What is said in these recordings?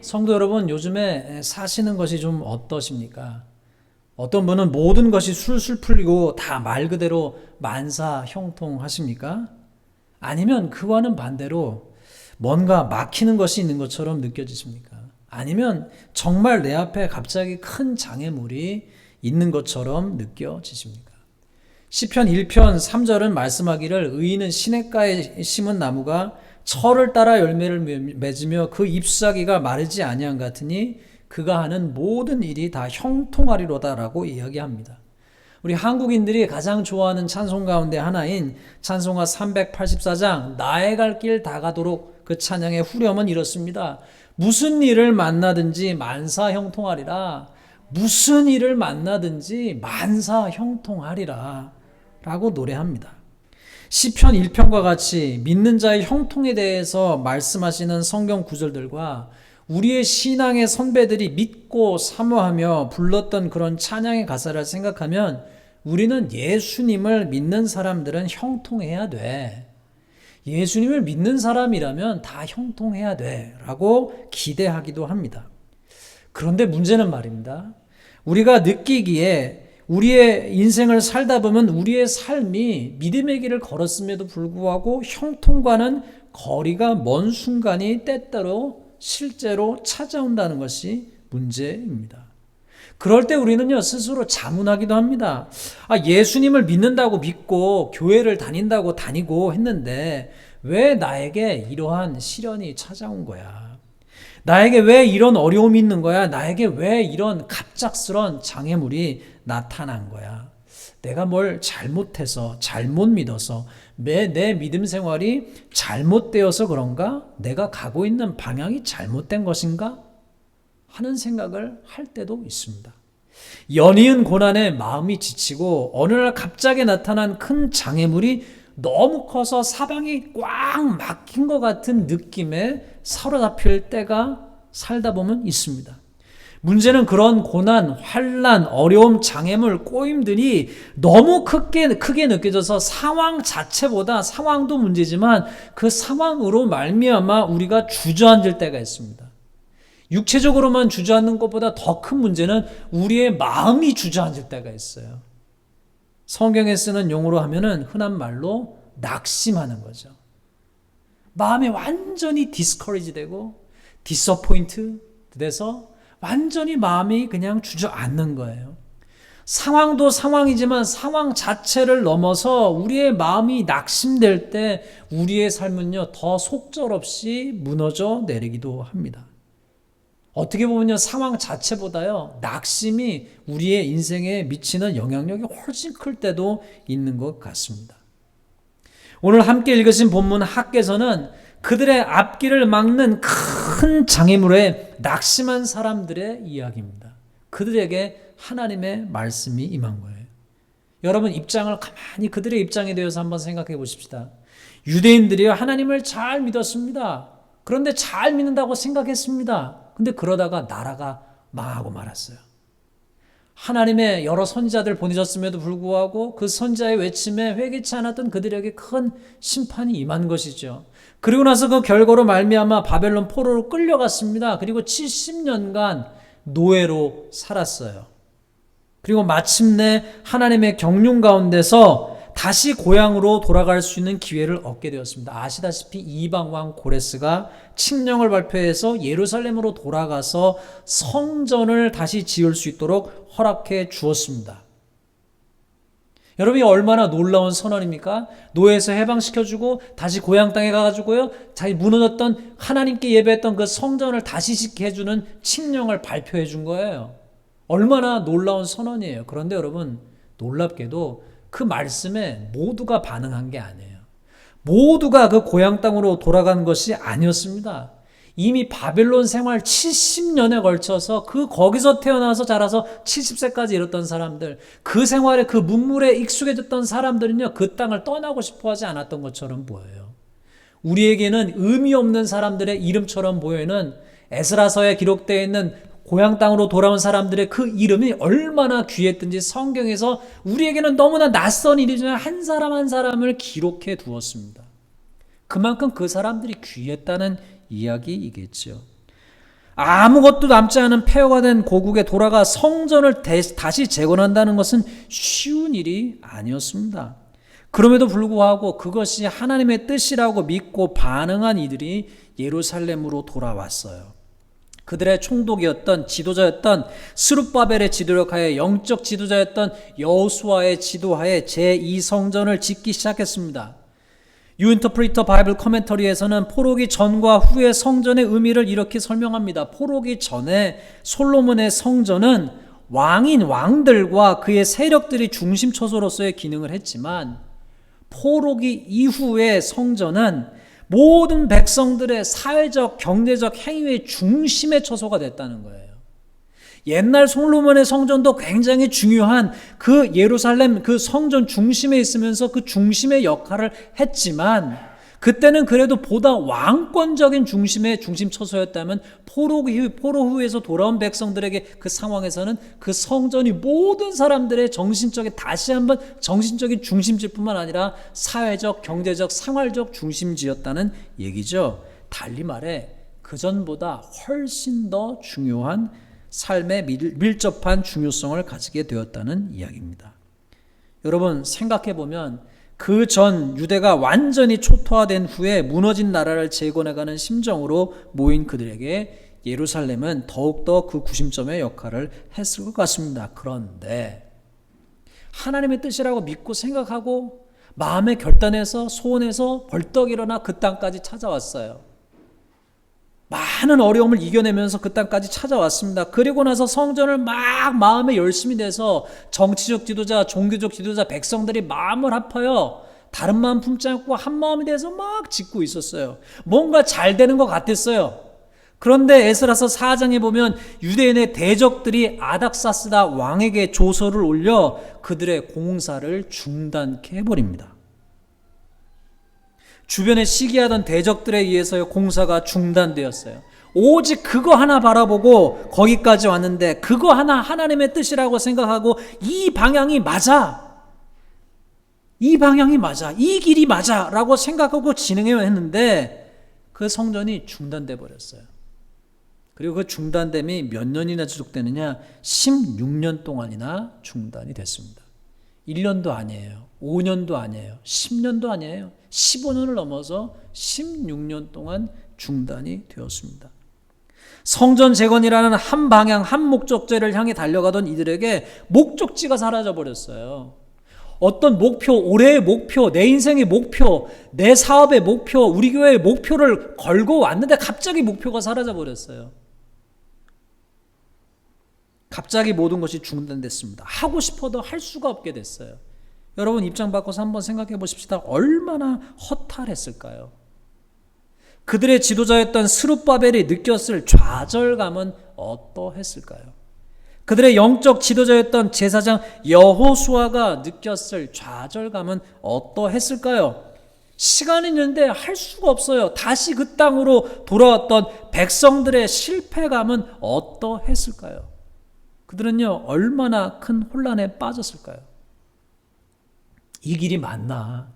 성도 여러분, 요즘에 사시는 것이 좀 어떠십니까? 어떤 분은 모든 것이 술술 풀리고 다 말 그대로 만사 형통하십니까? 아니면 그와는 반대로 뭔가 막히는 것이 있는 것처럼 느껴지십니까? 아니면 정말 내 앞에 갑자기 큰 장애물이 있는 것처럼 느껴지십니까? 시편 1편 3절은 말씀하기를 의인은 시냇가에 심은 나무가 철을 따라 열매를 맺으며 그 잎사귀가 마르지 아니한 같으니 그가 하는 모든 일이 다 형통하리로다라고 이야기합니다. 우리 한국인들이 가장 좋아하는 찬송 가운데 하나인 찬송가 384장 나의 갈 길 다 가도록 그 찬양의 후렴은 이렇습니다. 무슨 일을 만나든지 만사 형통하리라. 무슨 일을 만나든지 만사 형통하리라 라고 노래합니다. 시편 1편과 같이 믿는 자의 형통에 대해서 말씀하시는 성경 구절들과 우리의 신앙의 선배들이 믿고 사모하며 불렀던 그런 찬양의 가사를 생각하면 우리는 예수님을 믿는 사람들은 형통해야 돼. 예수님을 믿는 사람이라면 다 형통해야 돼 라고 기대하기도 합니다. 그런데 문제는 말입니다. 우리가 느끼기에 우리의 인생을 살다 보면 우리의 삶이 믿음의 길을 걸었음에도 불구하고 형통과는 거리가 먼 순간이 때때로 실제로 찾아온다는 것이 문제입니다. 그럴 때 우리는요, 스스로 자문하기도 합니다. 예수님을 믿는다고 믿고 교회를 다닌다고 다니고 했는데 왜 나에게 이러한 시련이 찾아온 거야? 나에게 왜 이런 어려움이 있는 거야? 나에게 왜 이런 갑작스런 장애물이 나타난 거야? 내가 뭘 잘못해서, 잘못 믿어서, 내 믿음 생활이 잘못되어서 그런가? 내가 가고 있는 방향이 잘못된 것인가? 하는 생각을 할 때도 있습니다. 연이은 고난에 마음이 지치고 어느 날 갑자기 나타난 큰 장애물이 너무 커서 사방이 꽉 막힌 것 같은 느낌에 사로잡힐 때가 살다 보면 있습니다. 문제는 그런 고난, 환난, 어려움, 장애물, 꼬임들이 너무 크게 느껴져서 상황 자체보다 상황도 문제지만 그 상황으로 말미암아 우리가 주저앉을 때가 있습니다. 육체적으로만 주저앉는 것보다 더 큰 문제는 우리의 마음이 주저앉을 때가 있어요. 성경에 쓰는 용어로 하면은 흔한 말로 낙심하는 거죠. 마음이 완전히 discourage 되고 disappoint 돼서 완전히 마음이 그냥 주저앉는 거예요. 상황도 상황이지만 상황 자체를 넘어서 우리의 마음이 낙심될 때 우리의 삶은요, 더 속절없이 무너져 내리기도 합니다. 어떻게 보면요, 상황 자체보다요, 낙심이 우리의 인생에 미치는 영향력이 훨씬 클 때도 있는 것 같습니다. 오늘 함께 읽으신 본문 학개서는 그들의 앞길을 막는 큰 장애물에 낙심한 사람들의 이야기입니다. 그들에게 하나님의 말씀이 임한 거예요. 여러분 입장을 가만히 그들의 입장에 대해서 한번 생각해 보십시다. 유대인들이요, 하나님을 잘 믿었습니다. 그런데 잘 믿는다고 생각했습니다. 근데 그러다가 나라가 망하고 말았어요. 하나님의 여러 선지자들 보내셨음에도 불구하고 그 선지자의 외침에 회개치 않았던 그들에게 큰 심판이 임한 것이죠. 그리고 나서 그 결과로 말미암아 바벨론 포로로 끌려갔습니다. 그리고 70년간 노예로 살았어요. 그리고 마침내 하나님의 경륜 가운데서 다시 고향으로 돌아갈 수 있는 기회를 얻게 되었습니다. 아시다시피 이방왕 고레스가 칙령을 발표해서 예루살렘으로 돌아가서 성전을 다시 지을 수 있도록 허락해 주었습니다. 여러분이 얼마나 놀라운 선언입니까? 노예에서 해방시켜주고 다시 고향 땅에 가가지고요, 자기 무너졌던 하나님께 예배했던 그 성전을 다시 짓게 해주는 칙령을 발표해 준 거예요. 얼마나 놀라운 선언이에요. 그런데 여러분, 놀랍게도 그 말씀에 모두가 반응한 게 아니에요. 모두가 그 고향 땅으로 돌아간 것이 아니었습니다. 이미 바벨론 생활 70년에 걸쳐서 거기서 태어나서 자라서 70세까지 이뤘던 사람들, 그 생활에 그 문물에 익숙해졌던 사람들은요, 그 땅을 떠나고 싶어 하지 않았던 것처럼 보여요. 우리에게는 의미 없는 사람들의 이름처럼 보이는 에스라서에 기록되어 있는 고향 땅으로 돌아온 사람들의 그 이름이 얼마나 귀했든지 성경에서 우리에게는 너무나 낯선 일이지만 한 사람 한 사람을 기록해 두었습니다. 그만큼 그 사람들이 귀했다는 이야기이겠죠. 아무것도 남지 않은 폐허가 된 고국에 돌아가 성전을 다시 재건한다는 것은 쉬운 일이 아니었습니다. 그럼에도 불구하고 그것이 하나님의 뜻이라고 믿고 반응한 이들이 예루살렘으로 돌아왔어요. 그들의 총독이었던 지도자였던 스룹바벨의 지도력하에 영적 지도자였던 여호수아의 지도하에 제2성전을 짓기 시작했습니다. 유인터프리터 바이블 커멘터리에서는 포로기 전과 후의 성전의 의미를 이렇게 설명합니다. 포로기 전에 솔로몬의 성전은 왕들과 그의 세력들이 중심 처소로서의 기능을 했지만 포로기 이후의 성전은 모든 백성들의 사회적, 경제적 행위의 중심의 처소가 됐다는 거예요. 옛날 솔로몬의 성전도 굉장히 중요한 그 예루살렘 그 성전 중심에 있으면서 그 중심의 역할을 했지만 그때는 그래도 보다 왕권적인 중심의 중심 처소였다면 포로 후에서 돌아온 백성들에게 그 상황에서는 그 성전이 모든 사람들의 정신적인 다시 한번 정신적인 중심지일 뿐만 아니라 사회적, 경제적, 생활적 중심지였다는 얘기죠. 달리 말해 그전보다 훨씬 더 중요한 삶에 밀접한 중요성을 가지게 되었다는 이야기입니다. 여러분 생각해보면 그 전 유대가 완전히 초토화된 후에 무너진 나라를 재건해가는 심정으로 모인 그들에게 예루살렘은 더욱더 그 구심점의 역할을 했을 것 같습니다. 그런데 하나님의 뜻이라고 믿고 생각하고 마음에 결단해서 소원해서 벌떡 일어나 그 땅까지 찾아왔어요. 많은 어려움을 이겨내면서 그 땅까지 찾아왔습니다. 그리고 나서 성전을 막 마음에 열심히 내서 정치적 지도자, 종교적 지도자, 백성들이 마음을 합하여 다른 마음 품지 않고 한 마음이 돼서 막 짓고 있었어요. 뭔가 잘 되는 것 같았어요. 그런데 에스라서 4장에 보면 유대인의 대적들이 아닥사스다 왕에게 조서를 올려 그들의 공사를 중단케 해버립니다. 주변에 시기하던 대적들에 의해서 공사가 중단되었어요. 오직 그거 하나 바라보고 거기까지 왔는데 그거 하나 하나님의 뜻이라고 생각하고 이 방향이 맞아. 이 방향이 맞아. 이 길이 맞아. 라고 생각하고 진행해 했는데 그 성전이 중단돼 버렸어요. 그리고 그 중단됨이 몇 년이나 지속되느냐? 16년 동안이나 중단이 됐습니다. 1년도 아니에요. 5년도 아니에요. 10년도 아니에요. 15년을 넘어서 16년 동안 중단이 되었습니다. 성전 재건이라는 한 방향, 한 목적지를 향해 달려가던 이들에게 목적지가 사라져버렸어요. 어떤 목표, 올해의 목표, 내 인생의 목표, 내 사업의 목표, 우리 교회의 목표를 걸고 왔는데 갑자기 목표가 사라져버렸어요. 갑자기 모든 것이 중단됐습니다. 하고 싶어도 할 수가 없게 됐어요. 여러분 입장 바꿔서 한번 생각해 보십시다. 얼마나 허탈했을까요? 그들의 지도자였던 스룹바벨이 느꼈을 좌절감은 어떠했을까요? 그들의 영적 지도자였던 제사장 여호수아가 느꼈을 좌절감은 어떠했을까요? 시간이 있는데 할 수가 없어요. 다시 그 땅으로 돌아왔던 백성들의 실패감은 어떠했을까요? 그들은요 얼마나 큰 혼란에 빠졌을까요? 이 길이 맞나?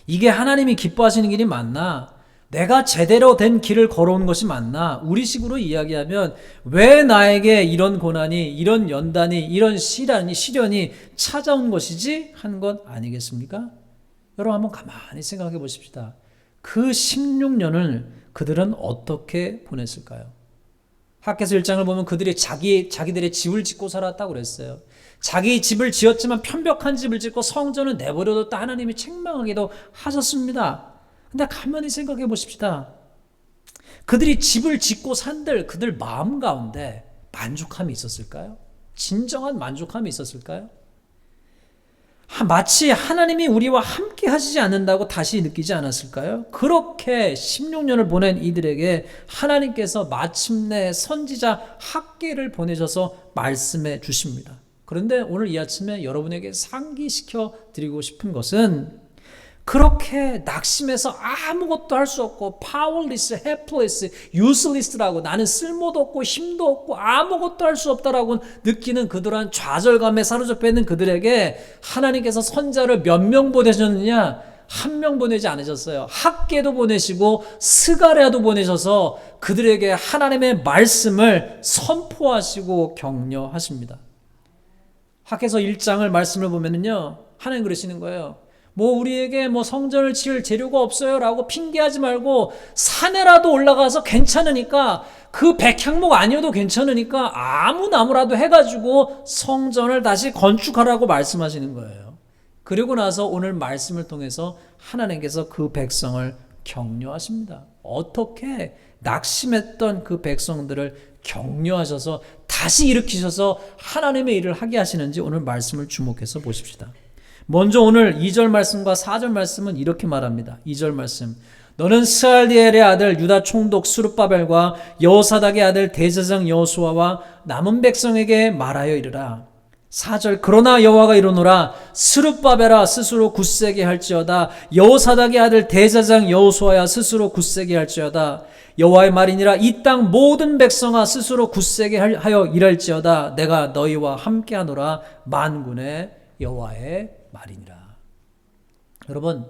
이게 하나님이 기뻐하시는 길이 맞나? 내가 제대로 된 길을 걸어온 것이 맞나? 우리식으로 이야기하면 왜 나에게 이런 고난이, 이런 연단이, 이런 시련이 찾아온 것이지? 한 것 아니겠습니까? 여러분 한번 가만히 생각해 보십시다. 그 16년을 그들은 어떻게 보냈을까요? 학개서 1장을 보면 그들이 자기들의 집을 짓고 살았다고 그랬어요. 자기 집을 지었지만 편벽한 집을 짓고 성전을 내버려뒀다 하나님이 책망하기도 하셨습니다. 근데 가만히 생각해 보십시다. 그들이 집을 짓고 산들 그들 마음 가운데 만족함이 있었을까요? 진정한 만족함이 있었을까요? 마치 하나님이 우리와 함께 하시지 않는다고 다시 느끼지 않았을까요? 그렇게 16년을 보낸 이들에게 하나님께서 마침내 선지자 학개를 보내셔서 말씀해 주십니다. 그런데 오늘 이 아침에 여러분에게 상기시켜 드리고 싶은 것은 그렇게 낙심해서 아무것도 할 수 없고 powerless, helpless, useless라고 나는 쓸모도 없고 힘도 없고 아무것도 할 수 없다라고 느끼는 그들한 좌절감에 사로잡혀 있는 그들에게 하나님께서 선자를 몇 명 보내셨느냐? 한 명 보내지 않으셨어요. 학개도 보내시고 스가랴도 보내셔서 그들에게 하나님의 말씀을 선포하시고 격려하십니다. 학개서 1장을 말씀을 보면은요, 하나님 그러시는 거예요. 뭐 우리에게 뭐 성전을 지을 재료가 없어요 라고 핑계하지 말고 산에라도 올라가서 괜찮으니까, 그 백향목 아니어도 괜찮으니까 아무 나무라도 해가지고 성전을 다시 건축하라고 말씀하시는 거예요. 그리고 나서 오늘 말씀을 통해서 하나님께서 그 백성을 격려하십니다. 어떻게 낙심했던 그 백성들을 격려하셔서 다시 일으키셔서 하나님의 일을 하게 하시는지 오늘 말씀을 주목해서 보십시다. 먼저 오늘 2절 말씀과 4절 말씀은 이렇게 말합니다. 2절 말씀, 너는 스알디엘의 아들 유다 총독 스룹바벨과 여호사닥의 아들 대제사장 여호수아와 남은 백성에게 말하여 이르라. 4절, 그러나 여호와가 이르노라. 스룹바벨아 스스로 굳세게 할지어다. 여호사닥의 아들 대제사장 여호수아야 스스로 굳세게 할지어다. 여호와의 말이니라. 이 땅 모든 백성아 스스로 굳세게 하여 일할지어다. 내가 너희와 함께하노라. 만군의 여호와의 말이니라. 여러분,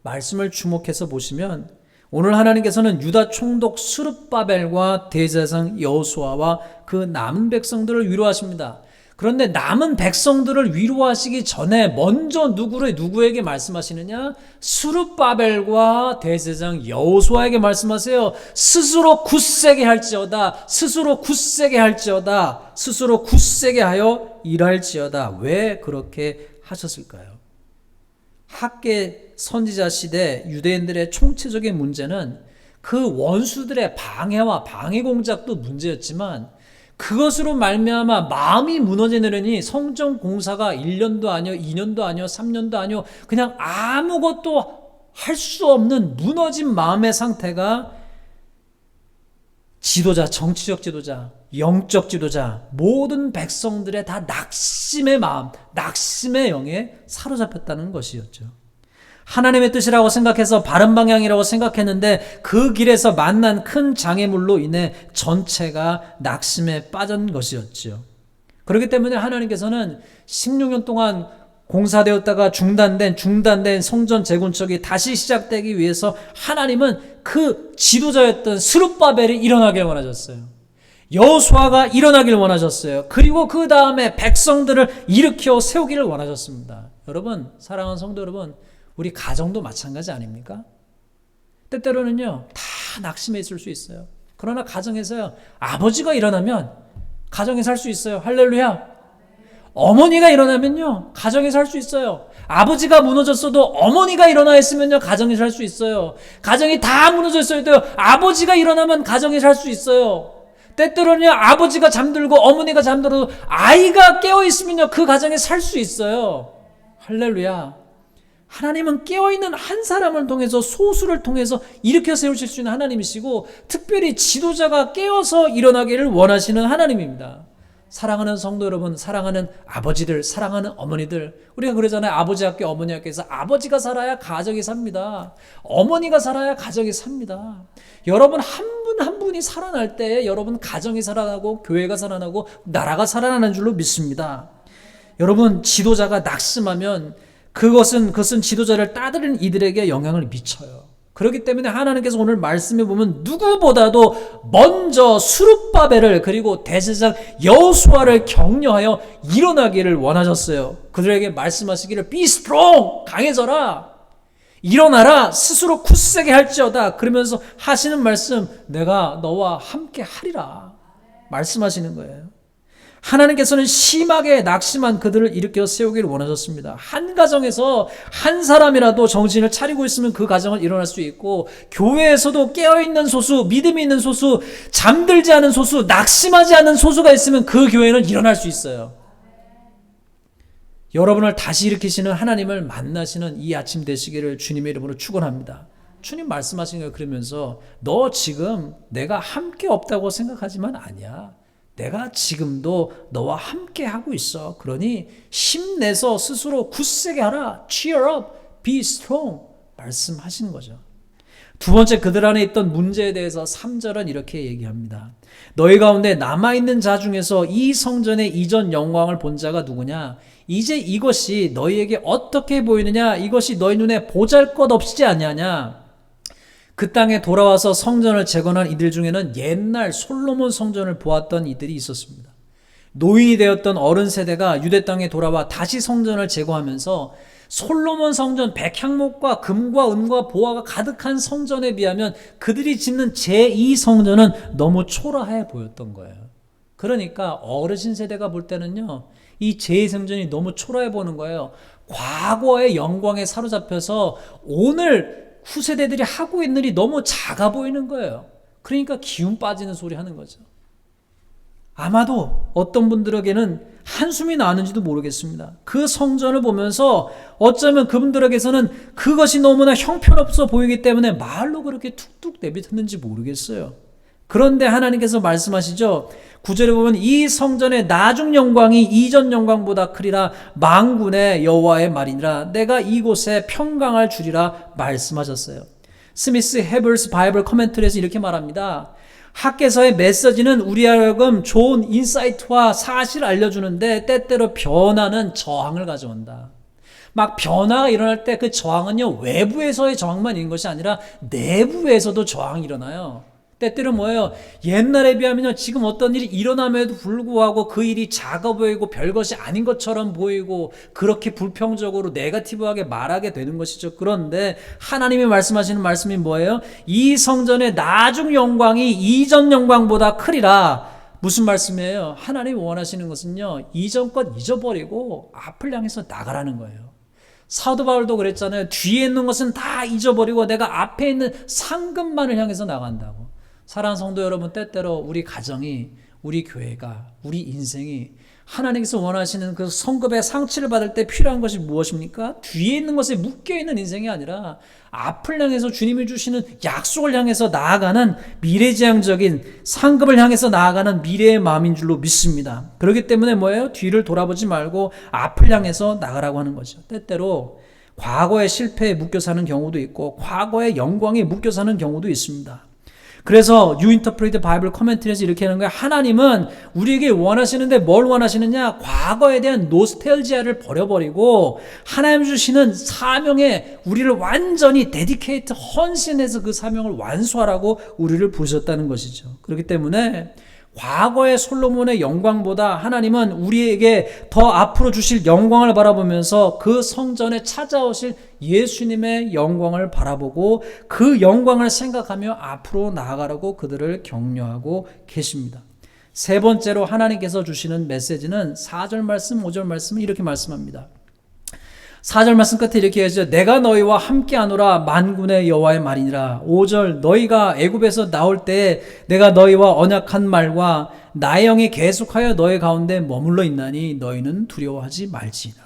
말씀을 주목해서 보시면 오늘 하나님께서는 유다 총독 스룹바벨과 대제사장 여호수아와 그 남은 백성들을 위로하십니다. 그런데 남은 백성들을 위로하시기 전에 먼저 누구에게 말씀하시느냐? 스룹바벨과 대제사장 여호수아에게 말씀하세요. 스스로 굳세게 할지어다. 스스로 굳세게 할지어다. 스스로 굳세게 하여 일할지어다. 왜 그렇게 하셨을까요? 학개 선지자 시대 유대인들의 총체적인 문제는 그 원수들의 방해와 방해 공작도 문제였지만, 그것으로 말미암아 마음이 무너지느니 성전 공사가 1년도 아니요 2년도 아니요 3년도 아니요 그냥 아무것도 할 수 없는 무너진 마음의 상태가 지도자, 정치적 지도자, 영적 지도자, 모든 백성들의 다 낙심의 마음, 낙심의 영에 사로잡혔다는 것이었죠. 하나님의 뜻이라고 생각해서 바른 방향이라고 생각했는데 그 길에서 만난 큰 장애물로 인해 전체가 낙심에 빠진 것이었죠. 그렇기 때문에 하나님께서는 16년 동안 공사되었다가 중단된 성전 재건축이 다시 시작되기 위해서 하나님은 그 지도자였던 스룹바벨이 일어나길 원하셨어요. 여호수아가 일어나길 원하셨어요. 그리고 그 다음에 백성들을 일으켜 세우기를 원하셨습니다. 여러분, 사랑하는 성도 여러분, 우리 가정도 마찬가지 아닙니까? 때때로는요, 다 낙심해 있을 수 있어요. 그러나 가정에서요, 아버지가 일어나면 가정에 살 수 있어요. 할렐루야. 어머니가 일어나면요, 가정에 살 수 있어요. 아버지가 무너졌어도 어머니가 일어나 있으면요, 가정에 살 수 있어요. 가정이 다 무너져 있어도 아버지가 일어나면 가정에 살 수 있어요. 때때로는요, 아버지가 잠들고 어머니가 잠들어도 아이가 깨어 있으면요, 그 가정에 살 수 있어요. 할렐루야. 하나님은 깨어있는 한 사람을 통해서, 소수를 통해서 일으켜 세우실 수 있는 하나님이시고, 특별히 지도자가 깨어서 일어나기를 원하시는 하나님입니다. 사랑하는 성도 여러분, 사랑하는 아버지들, 사랑하는 어머니들, 우리가 그러잖아요. 아버지 학교, 어머니 학교에서 아버지가 살아야 가정이 삽니다. 어머니가 살아야 가정이 삽니다. 여러분 한 분 한 분이 살아날 때에 여러분 가정이 살아나고 교회가 살아나고 나라가 살아나는 줄로 믿습니다. 여러분, 지도자가 낙심하면 그것은 지도자를 따르는 이들에게 영향을 미쳐요. 그렇기 때문에 하나님께서 오늘 말씀해 보면 누구보다도 먼저 스룹바벨을 그리고 대제사장 여호수아를 격려하여 일어나기를 원하셨어요. 그들에게 말씀하시기를 be strong, 강해져라, 일어나라, 스스로 굳세게 할지어다. 그러면서 하시는 말씀, 내가 너와 함께 하리라 말씀하시는 거예요. 하나님께서는 심하게 낙심한 그들을 일으켜 세우기를 원하셨습니다. 한 가정에서 한 사람이라도 정신을 차리고 있으면 그 가정은 일어날 수 있고, 교회에서도 깨어있는 소수, 믿음이 있는 소수, 잠들지 않은 소수, 낙심하지 않은 소수가 있으면 그 교회는 일어날 수 있어요. 여러분을 다시 일으키시는 하나님을 만나시는 이 아침 되시기를 주님의 이름으로 축원합니다. 주님 말씀하시는 거예요. 그러면서 너 지금 내가 함께 없다고 생각하지만 아니야. 내가 지금도 너와 함께 하고 있어. 그러니 힘내서 스스로 굳세게 하라. Cheer up, be strong 말씀하시는 거죠. 두 번째, 그들 안에 있던 문제에 대해서 3절은 이렇게 얘기합니다. 너희 가운데 남아있는 자 중에서 이 성전의 이전 영광을 본 자가 누구냐? 이제 이것이 너희에게 어떻게 보이느냐? 이것이 너희 눈에 보잘것없지 아니하냐? 그 땅에 돌아와서 성전을 재건한 이들 중에는 옛날 솔로몬 성전을 보았던 이들이 있었습니다. 노인이 되었던 어른 세대가 유대 땅에 돌아와 다시 성전을 재건하면서 솔로몬 성전 백향목과 금과 은과 보화가 가득한 성전에 비하면 그들이 짓는 제2성전은 너무 초라해 보였던 거예요. 그러니까 어르신 세대가 볼 때는요, 이 제2성전이 너무 초라해 보는 거예요. 과거의 영광에 사로잡혀서 오늘 후세대들이 하고 있는 일이 너무 작아 보이는 거예요. 그러니까 기운 빠지는 소리 하는 거죠. 아마도 어떤 분들에게는 한숨이 나는지도 모르겠습니다. 그 성전을 보면서 어쩌면 그분들에게서는 그것이 너무나 형편없어 보이기 때문에 말로 그렇게 툭툭 내뱉었는지 모르겠어요. 그런데 하나님께서 말씀하시죠. 9절에 보면 이 성전의 나중 영광이 이전 영광보다 크리라 만군의 여호와의 말이니라 내가 이곳에 평강을 주리라 말씀하셨어요. 스미스 헤벌스 바이블 커멘터리에서 이렇게 말합니다. 학계서의 메시지는 우리 하여금 좋은 인사이트와 사실을 알려주는데 때때로 변화는 저항을 가져온다. 막 변화가 일어날 때 그 저항은요, 외부에서의 저항만 있는 것이 아니라 내부에서도 저항이 일어나요. 때때로 뭐예요? 옛날에 비하면 지금 어떤 일이 일어남에도 불구하고 그 일이 작아 보이고 별것이 아닌 것처럼 보이고 그렇게 불평적으로 네거티브하게 말하게 되는 것이죠. 그런데 하나님이 말씀하시는 말씀이 뭐예요? 이 성전의 나중 영광이 이전 영광보다 크리라. 무슨 말씀이에요? 하나님이 원하시는 것은요, 이전 것 잊어버리고 앞을 향해서 나가라는 거예요. 사도 바울도 그랬잖아요. 뒤에 있는 것은 다 잊어버리고 내가 앞에 있는 상급만을 향해서 나간다고. 사랑하는 성도 여러분, 때때로 우리 가정이, 우리 교회가, 우리 인생이 하나님께서 원하시는 그 성급의 상치를 받을 때 필요한 것이 무엇입니까? 뒤에 있는 것에 묶여있는 인생이 아니라 앞을 향해서 주님이 주시는 약속을 향해서 나아가는 미래지향적인 상급을 향해서 나아가는 미래의 마음인 줄로 믿습니다. 그렇기 때문에 뭐예요? 뒤를 돌아보지 말고 앞을 향해서 나가라고 하는 거죠. 때때로 과거의 실패에 묶여 사는 경우도 있고 과거의 영광에 묶여 사는 경우도 있습니다. 그래서 You Interpret Bible Commentary에서 이렇게 하는 거예요. 하나님은 우리에게 원하시는데 뭘 원하시느냐? 과거에 대한 노스텔지아를 버려버리고 하나님 주시는 사명에 우리를 완전히 데디케이트 헌신해서 그 사명을 완수하라고 우리를 부르셨다는 것이죠. 그렇기 때문에 과거의 솔로몬의 영광보다 하나님은 우리에게 더 앞으로 주실 영광을 바라보면서 그 성전에 찾아오실 예수님의 영광을 바라보고 그 영광을 생각하며 앞으로 나아가라고 그들을 격려하고 계십니다. 세 번째로 하나님께서 주시는 메시지는 4절 말씀, 5절 말씀 이렇게 말씀합니다. 4절 말씀 끝에 이렇게 해야죠. 내가 너희와 함께하노라 만군의 여호와의 말이니라. 5절 너희가 애굽에서 나올 때 내가 너희와 언약한 말과 나의 영이 계속하여 너희 가운데 머물러 있나니 너희는 두려워하지 말지니라.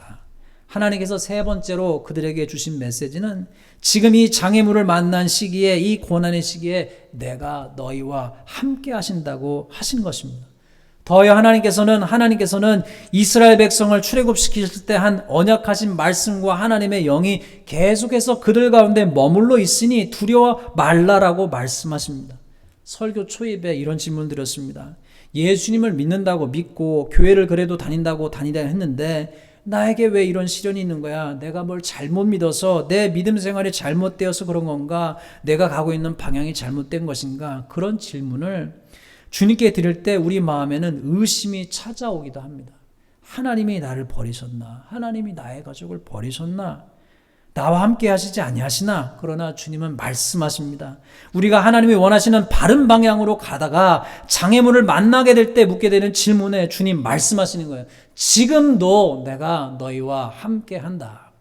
하나님께서 세 번째로 그들에게 주신 메시지는 지금 이 장애물을 만난 시기에 이 고난의 시기에 내가 너희와 함께 하신다고 하신 것입니다. 더하여 하나님께서는 이스라엘 백성을 출애굽시키실 때 한 언약하신 말씀과 하나님의 영이 계속해서 그들 가운데 머물러 있으니 두려워 말라라고 말씀하십니다. 설교 초입에 이런 질문 드렸습니다. 예수님을 믿는다고 믿고 교회를 그래도 다닌다 했는데 나에게 왜 이런 시련이 있는 거야? 내가 뭘 잘못 믿어서 내 믿음 생활이 잘못되어서 그런 건가? 내가 가고 있는 방향이 잘못된 것인가? 그런 질문을 주님께 드릴 때 우리 마음에는 의심이 찾아오기도 합니다. 하나님이 나를 버리셨나? 하나님이 나의 가족을 버리셨나? 나와 함께 하시지 아니하시나? 그러나 주님은 말씀하십니다. 우리가 하나님이 원하시는 바른 방향으로 가다가 장애물을 만나게 될 때 묻게 되는 질문에 주님 말씀하시는 거예요. 지금도 내가 너희와 함께 한다.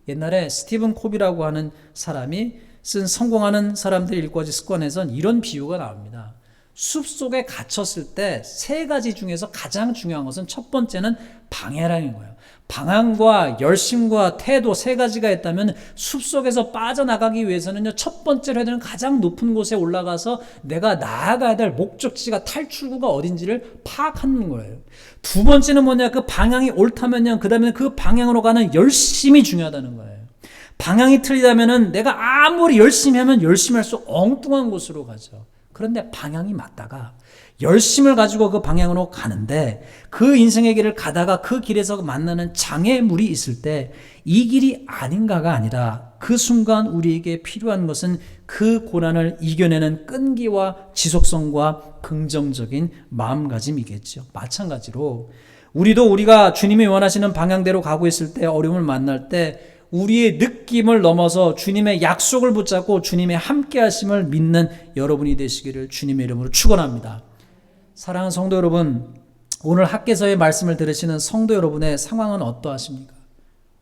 옛날에 스티븐 코비라고 하는 사람이 쓴 성공하는 사람들 일과지 습관에선 이런 비유가 나옵니다. 숲속에 갇혔을 때 세 가지 중에서 가장 중요한 것은 첫 번째는 방해라는 거예요. 방향과 열심과 태도 세 가지가 있다면 숲속에서 빠져나가기 위해서는요, 첫 번째로 해야 되는 가장 높은 곳에 올라가서 내가 나아가야 될 목적지가 탈출구가 어딘지를 파악하는 거예요. 두 번째는 뭐냐? 그 방향이 옳다면요, 그 다음에 그 방향으로 가는 열심이 중요하다는 거예요. 방향이 틀리다면은 내가 아무리 열심히 하면 열심히 할수록 엉뚱한 곳으로 가죠. 그런데 방향이 맞다가 열심을 가지고 그 방향으로 가는데 그 인생의 길을 가다가 그 길에서 만나는 장애물이 있을 때 이 길이 아닌가가 아니라 그 순간 우리에게 필요한 것은 그 고난을 이겨내는 끈기와 지속성과 긍정적인 마음가짐이겠죠. 마찬가지로 우리가 주님이 원하시는 방향대로 가고 있을 때 어려움을 만날 때 우리의 느낌을 넘어서 주님의 약속을 붙잡고 주님의 함께 하심을 믿는 여러분이 되시기를 주님의 이름으로 축원합니다. 사랑하는 성도 여러분, 오늘 학개서의 말씀을 들으시는 성도 여러분의 상황은 어떠하십니까?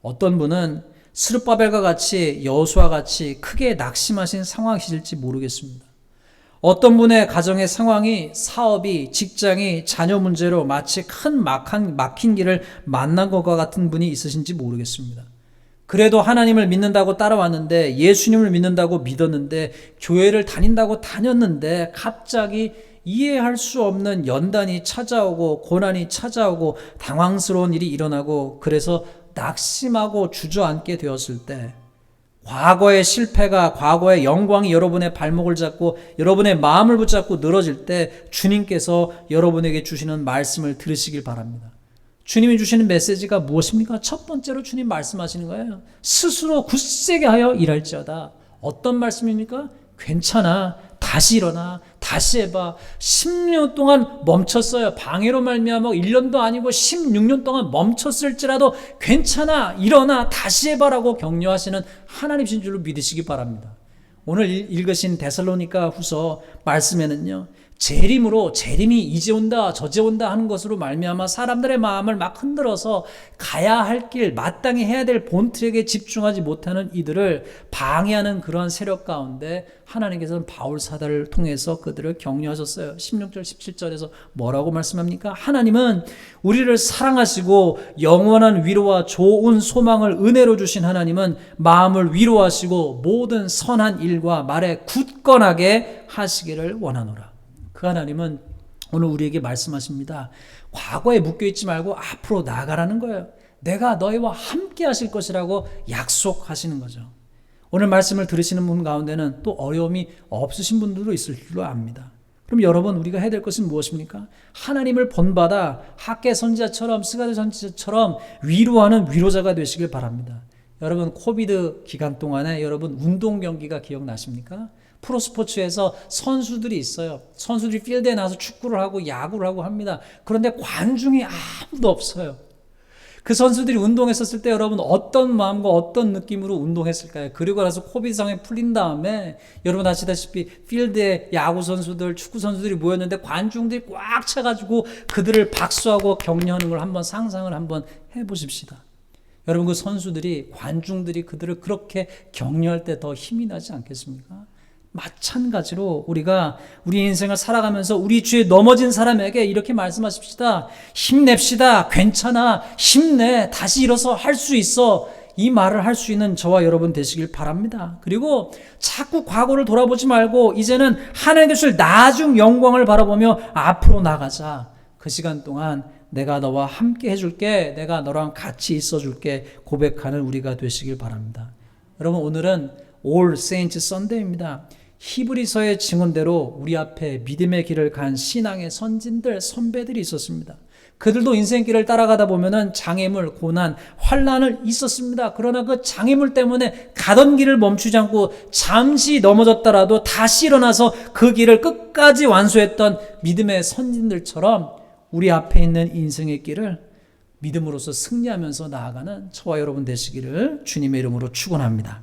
어떤 분은 스룹바벨과 같이 여호수아와 같이 크게 낙심하신 상황이실지 모르겠습니다. 어떤 분의 가정의 상황이 사업이 직장이 자녀 문제로 마치 큰 막힌 길을 만난 것과 같은 분이 있으신지 모르겠습니다. 그래도 하나님을 믿는다고 따라왔는데 예수님을 믿는다고 믿었는데 교회를 다닌다고 다녔는데 갑자기 이해할 수 없는 연단이 찾아오고 고난이 찾아오고 당황스러운 일이 일어나고 그래서 낙심하고 주저앉게 되었을 때 과거의 실패가 과거의 영광이 여러분의 발목을 잡고 여러분의 마음을 붙잡고 늘어질 때 주님께서 여러분에게 주시는 말씀을 들으시길 바랍니다. 주님이 주시는 메시지가 무엇입니까? 첫 번째로 주님 말씀하시는 거예요. 스스로 굳세게 하여 일할지어다. 어떤 말씀입니까? 괜찮아. 다시 일어나. 다시 해봐. 10년 동안 멈췄어요. 방해로 말미암아 1년도 아니고 16년 동안 멈췄을지라도 괜찮아. 일어나. 다시 해봐라고 격려하시는 하나님이신 줄로 믿으시기 바랍니다. 오늘 읽으신 데살로니가 후서 말씀에는요. 재림이 이제 온다 저제 온다 하는 것으로 말미암아 사람들의 마음을 막 흔들어서 가야 할 길 마땅히 해야 될 본트랙에 집중하지 못하는 이들을 방해하는 그러한 세력 가운데 하나님께서는 바울 사도를 통해서 그들을 격려하셨어요. 16절 17절에서 뭐라고 말씀합니까? 하나님은 우리를 사랑하시고 영원한 위로와 좋은 소망을 은혜로 주신 하나님은 마음을 위로하시고 모든 선한 일과 말에 굳건하게 하시기를 원하노라. 그 하나님은 오늘 우리에게 말씀하십니다. 과거에 묶여있지 말고 앞으로 나아가라는 거예요. 내가 너희와 함께 하실 것이라고 약속하시는 거죠. 오늘 말씀을 들으시는 분 가운데는 또 어려움이 없으신 분들도 있을 줄로 압니다. 그럼 여러분 우리가 해야 될 것은 무엇입니까? 하나님을 본받아 학개 선지자처럼 스가랴 선지자처럼 위로하는 위로자가 되시길 바랍니다. 여러분 코비드 기간 동안에 여러분 운동 경기가 기억나십니까? 프로스포츠에서 선수들이 있어요. 선수들이 필드에 나와서 축구를 하고 야구를 하고 합니다. 그런데 관중이 아무도 없어요. 그 선수들이 운동했었을 때 여러분 어떤 마음과 어떤 느낌으로 운동했을까요? 그리고 나서 코비드 상황이 풀린 다음에 여러분 아시다시피 필드에 야구 선수들, 축구 선수들이 모였는데 관중들이 꽉 차가지고 그들을 박수하고 격려하는 걸 한번 상상을 한번 해보십시다. 여러분 그 선수들이 관중들이 그들을 그렇게 격려할 때 더 힘이 나지 않겠습니까? 마찬가지로 우리가 우리 인생을 살아가면서 우리 주위에 넘어진 사람에게 이렇게 말씀하십시다. 힘냅시다. 괜찮아. 힘내. 다시 일어서 할 수 있어. 이 말을 할 수 있는 저와 여러분 되시길 바랍니다. 그리고 자꾸 과거를 돌아보지 말고 이제는 하나님께 주실 나중 영광을 바라보며 앞으로 나가자. 그 시간 동안 내가 너와 함께 해줄게. 내가 너랑 같이 있어줄게. 고백하는 우리가 되시길 바랍니다. 여러분 오늘은 All Saints Sunday입니다. 히브리서의 증언대로 우리 앞에 믿음의 길을 간 신앙의 선진들, 선배들이 있었습니다. 그들도 인생길을 따라가다 보면은 장애물, 고난, 환난을 있었습니다. 그러나 그 장애물 때문에 가던 길을 멈추지 않고 잠시 넘어졌더라도 다시 일어나서 그 길을 끝까지 완수했던 믿음의 선진들처럼 우리 앞에 있는 인생의 길을 믿음으로써 승리하면서 나아가는 저와 여러분 되시기를 주님의 이름으로 축원합니다.